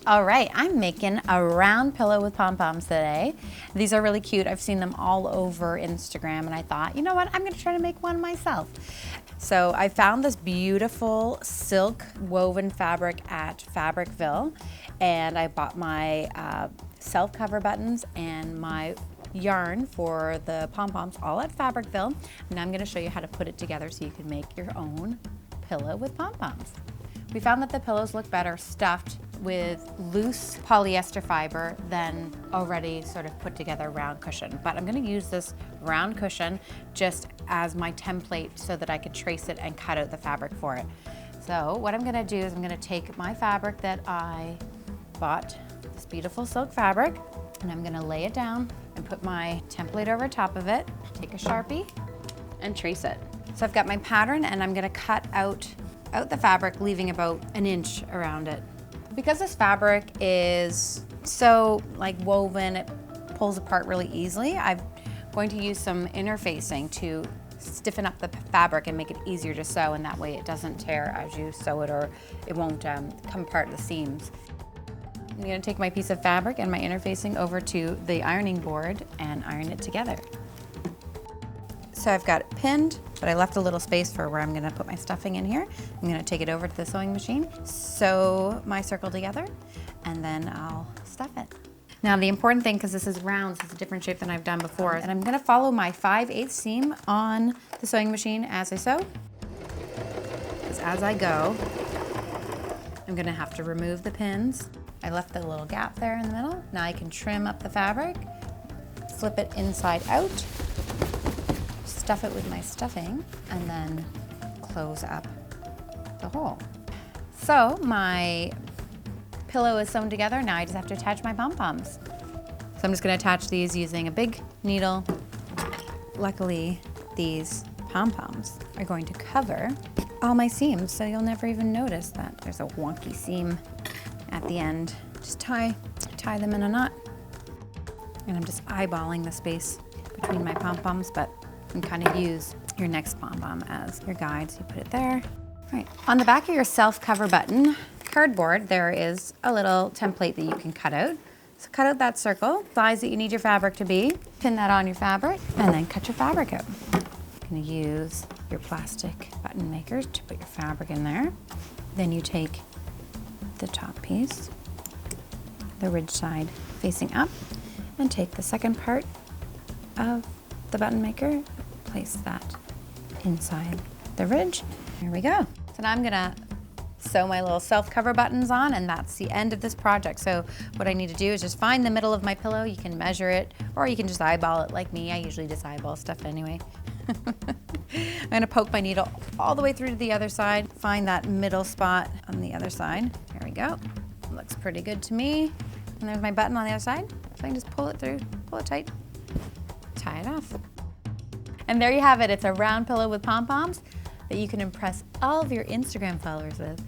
All right, I'm making a round pillow with pom-poms today. These are really cute. I've seen them all over Instagram and I thought, you know what, I'm gonna try to make one myself. So I found this beautiful silk woven fabric at Fabricville, and I bought my self-cover buttons and my yarn for the pom-poms all at Fabricville. And I'm gonna show you how to put it together so you can make your own pillow with pom-poms. We found that the pillows look better stuffed with loose polyester fiber than already sort of put together round cushion. But I'm gonna use this round cushion just as my template so that I could trace it and cut out the fabric for it. So what I'm gonna do is I'm gonna take my fabric that I bought, this beautiful silk fabric, and I'm gonna lay it down and put my template over top of it, take a Sharpie, and trace it. So I've got my pattern and I'm gonna cut out the fabric, leaving about an inch around it. Because this fabric is so like woven, it pulls apart really easily, I'm going to use some interfacing to stiffen up the fabric and make it easier to sew, and that way it doesn't tear as you sew it, or it won't come apart at the seams. I'm gonna take my piece of fabric and my interfacing over to the ironing board and iron it together. So I've got it pinned, but I left a little space for where I'm gonna put my stuffing in here. I'm gonna take it over to the sewing machine, sew my circle together, and then I'll stuff it. Now the important thing, because this is round, so it's a different shape than I've done before, and I'm gonna follow my 5/8 seam on the sewing machine as I sew. Because as I go, I'm gonna have to remove the pins. I left the little gap there in the middle. Now I can trim up the fabric, flip it inside out, stuff it with my stuffing, and then close up the hole. So my pillow is sewn together. Now I just have to attach my pom-poms. So I'm just gonna attach these using a big needle. Luckily, these pom-poms are going to cover all my seams, so you'll never even notice that there's a wonky seam at the end. Just tie them in a knot. And I'm just eyeballing the space between my pom-poms, but you can kind of use your next pom-pom as your guide, so you put it there. All right, on the back of your self-cover button cardboard, there is a little template that you can cut out. So cut out that circle, size that you need your fabric to be, pin that on your fabric, and then cut your fabric out. You're gonna use your plastic button maker to put your fabric in there. Then you take the top piece, the ridge side facing up, and take the second part of the button maker, place that inside the ridge. There we go. So now I'm gonna sew my little self-cover buttons on, and that's the end of this project. So what I need to do is just find the middle of my pillow. You can measure it, or you can just eyeball it like me. I usually just eyeball stuff anyway. I'm gonna poke my needle all the way through to the other side, find that middle spot on the other side. There we go. Looks pretty good to me. And there's my button on the other side. So I can just pull it through, pull it tight, tie it off. And there you have it. It's a round pillow with pom-poms that you can impress all of your Instagram followers with.